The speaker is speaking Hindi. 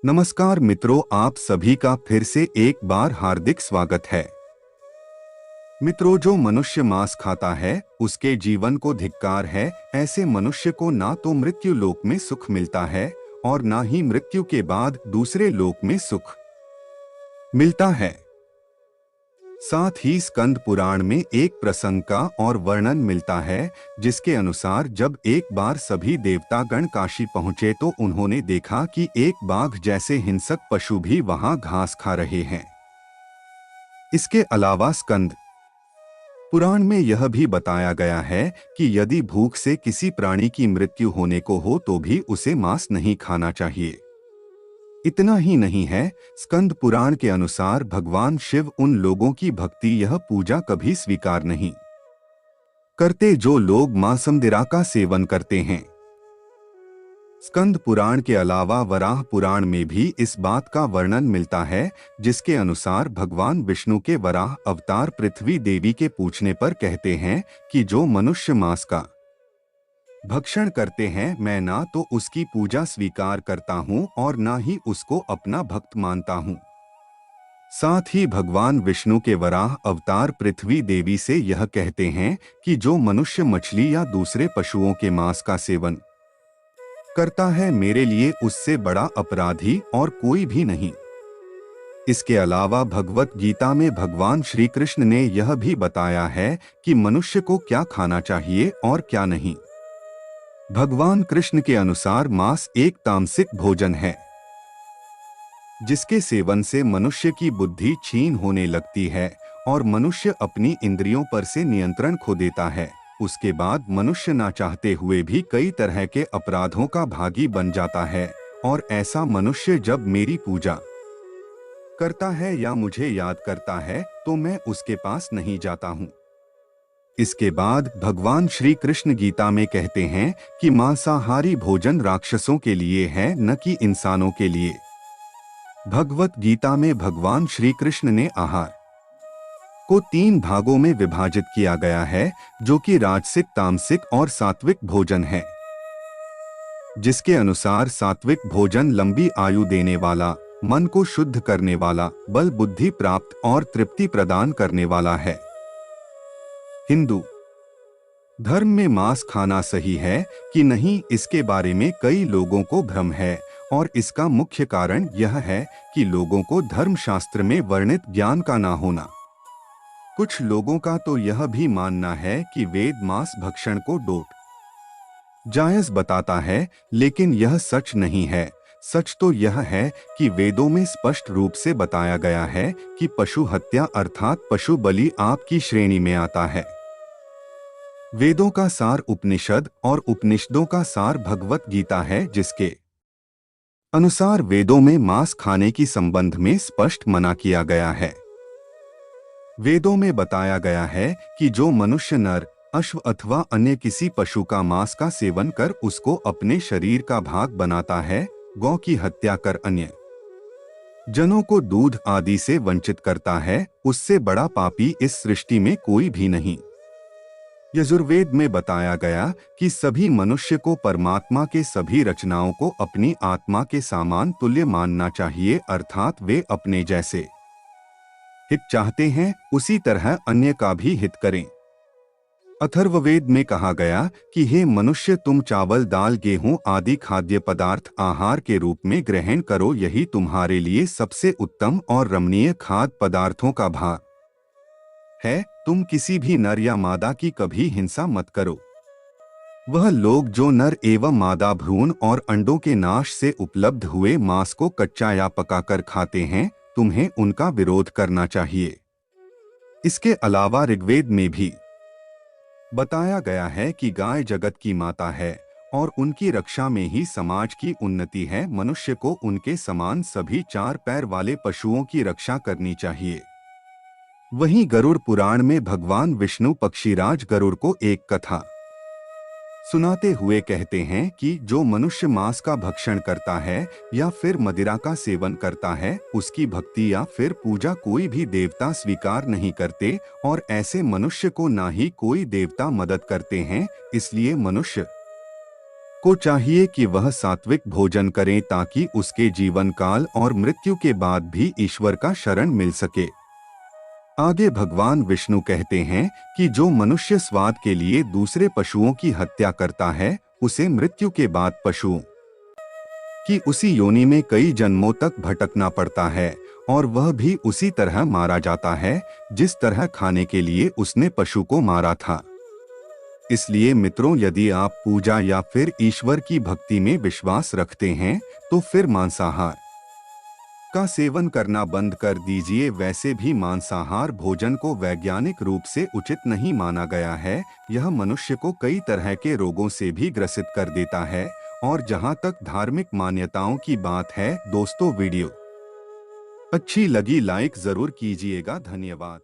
नमस्कार मित्रों, आप सभी का फिर से एक बार हार्दिक स्वागत है। मित्रों, जो मनुष्य मांस खाता है उसके जीवन को धिक्कार है। ऐसे मनुष्य को ना तो मृत्यु लोक में सुख मिलता है और ना ही मृत्यु के बाद दूसरे लोक में सुख मिलता है। साथ ही स्कंद पुराण में एक प्रसंग का और वर्णन मिलता है, जिसके अनुसार जब एक बार सभी देवतागण काशी पहुंचे तो उन्होंने देखा कि एक बाघ जैसे हिंसक पशु भी वहां घास खा रहे हैं। इसके अलावा स्कंद पुराण में यह भी बताया गया है कि यदि भूख से किसी प्राणी की मृत्यु होने को हो तो भी उसे मांस नहीं खाना चाहिए। इतना ही नहीं है, स्कंद पुराण के अनुसार भगवान शिव उन लोगों की भक्ति यह पूजा कभी स्वीकार नहीं करते जो लोग मांसमदिरा का सेवन करते हैं। स्कंद पुराण के अलावा वराह पुराण में भी इस बात का वर्णन मिलता है, जिसके अनुसार भगवान विष्णु के वराह अवतार पृथ्वी देवी के पूछने पर कहते हैं कि जो मनुष्य मांस का भक्षण करते हैं, मैं ना तो उसकी पूजा स्वीकार करता हूँ और ना ही उसको अपना भक्त मानता हूँ। साथ ही भगवान विष्णु के वराह अवतार पृथ्वी देवी से यह कहते हैं कि जो मनुष्य मछली या दूसरे पशुओं के मांस का सेवन करता है, मेरे लिए उससे बड़ा अपराधी और कोई भी नहीं। इसके अलावा भगवत गीता में भगवान श्री कृष्ण ने यह भी बताया है कि मनुष्य को क्या खाना चाहिए और क्या नहीं। भगवान कृष्ण के अनुसार मांस एक तामसिक भोजन है, जिसके सेवन से मनुष्य की बुद्धि क्षीण होने लगती है और मनुष्य अपनी इंद्रियों पर से नियंत्रण खो देता है। उसके बाद मनुष्य ना चाहते हुए भी कई तरह के अपराधों का भागी बन जाता है, और ऐसा मनुष्य जब मेरी पूजा करता है या मुझे याद करता है तो मैं उसके पास नहीं जाता हूँ। इसके बाद भगवान श्री कृष्ण गीता में कहते हैं कि मांसाहारी भोजन राक्षसों के लिए है, न कि इंसानों के लिए। भगवत गीता में भगवान श्री कृष्ण ने आहार को 3 भागों में विभाजित किया गया है, जो कि राजसिक, तामसिक और सात्विक भोजन है। जिसके अनुसार सात्विक भोजन लंबी आयु देने वाला, मन को शुद्ध करने वाला, बल बुद्धि प्राप्त और तृप्ति प्रदान करने वाला है। हिंदू धर्म में मांस खाना सही है कि नहीं, इसके बारे में कई लोगों को भ्रम है, और इसका मुख्य कारण यह है कि लोगों को धर्मशास्त्र में वर्णित ज्ञान का ना होना। कुछ लोगों का तो यह भी मानना है कि वेद मांस भक्षण को डोट जायज बताता है, लेकिन यह सच नहीं है। सच तो यह है कि वेदों में स्पष्ट रूप से बताया गया है कि पशु हत्या अर्थात पशु बलि आपकी श्रेणी में आता है। वेदों का सार उपनिषद और उपनिषदों का सार भगवत गीता है, जिसके अनुसार वेदों में मांस खाने की संबंध में स्पष्ट मना किया गया है। वेदों में बताया गया है कि जो मनुष्य नर, अश्व अथवा अन्य किसी पशु का मांस का सेवन कर उसको अपने शरीर का भाग बनाता है, गौ की हत्या कर अन्य जनों को दूध आदि से वंचित करता है, उससे बड़ा पापी इस सृष्टि में कोई भी नहीं। यजुर्वेद में बताया गया कि सभी मनुष्य को परमात्मा के सभी रचनाओं को अपनी आत्मा के समान तुल्य मानना चाहिए, अर्थात वे अपने जैसे हित चाहते हैं उसी तरह अन्य का भी हित करें। अथर्ववेद में कहा गया कि हे मनुष्य, तुम चावल, दाल, गेहूं आदि खाद्य पदार्थ आहार के रूप में ग्रहण करो, यही तुम्हारे लिए सबसे उत्तम और रमणीय खाद्य पदार्थों का भाग है। तुम किसी भी नर या मादा की कभी हिंसा मत करो। वह लोग जो नर एवं मादा भ्रूण और अंडों के नाश से उपलब्ध हुए मांस को कच्चा या पकाकर खाते हैं, तुम्हें उनका विरोध करना चाहिए। इसके अलावा ऋग्वेद में भी बताया गया है कि गाय जगत की माता है और उनकी रक्षा में ही समाज की उन्नति है। मनुष्य को उनके समान सभी 4 पैर वाले पशुओं की रक्षा करनी चाहिए। वहीं गरुड़ पुराण में भगवान विष्णु पक्षीराज गरुड़ को एक कथा सुनाते हुए कहते हैं कि जो मनुष्य मांस का भक्षण करता है या फिर मदिरा का सेवन करता है, उसकी भक्ति या फिर पूजा कोई भी देवता स्वीकार नहीं करते, और ऐसे मनुष्य को ना ही कोई देवता मदद करते हैं। इसलिए मनुष्य को चाहिए कि वह सात्विक भोजन करें ताकि उसके जीवन काल और मृत्यु के बाद भी ईश्वर का शरण मिल सके। आगे भगवान विष्णु कहते हैं कि जो मनुष्य स्वाद के लिए दूसरे पशुओं की हत्या करता है, उसे मृत्यु के बाद पशुओं की उसी योनि में कई जन्मों तक भटकना पड़ता है और वह भी उसी तरह मारा जाता है जिस तरह खाने के लिए उसने पशु को मारा था। इसलिए मित्रों, यदि आप पूजा या फिर ईश्वर की भक्ति में विश्वास रखते हैं तो फिर मांसाहार का सेवन करना बंद कर दीजिए। वैसे भी मांसाहार भोजन को वैज्ञानिक रूप से उचित नहीं माना गया है। यह मनुष्य को कई तरह के रोगों से भी ग्रसित कर देता है। और जहां तक धार्मिक मान्यताओं की बात है दोस्तों, वीडियो अच्छी लगी लाइक जरूर कीजिएगा। धन्यवाद।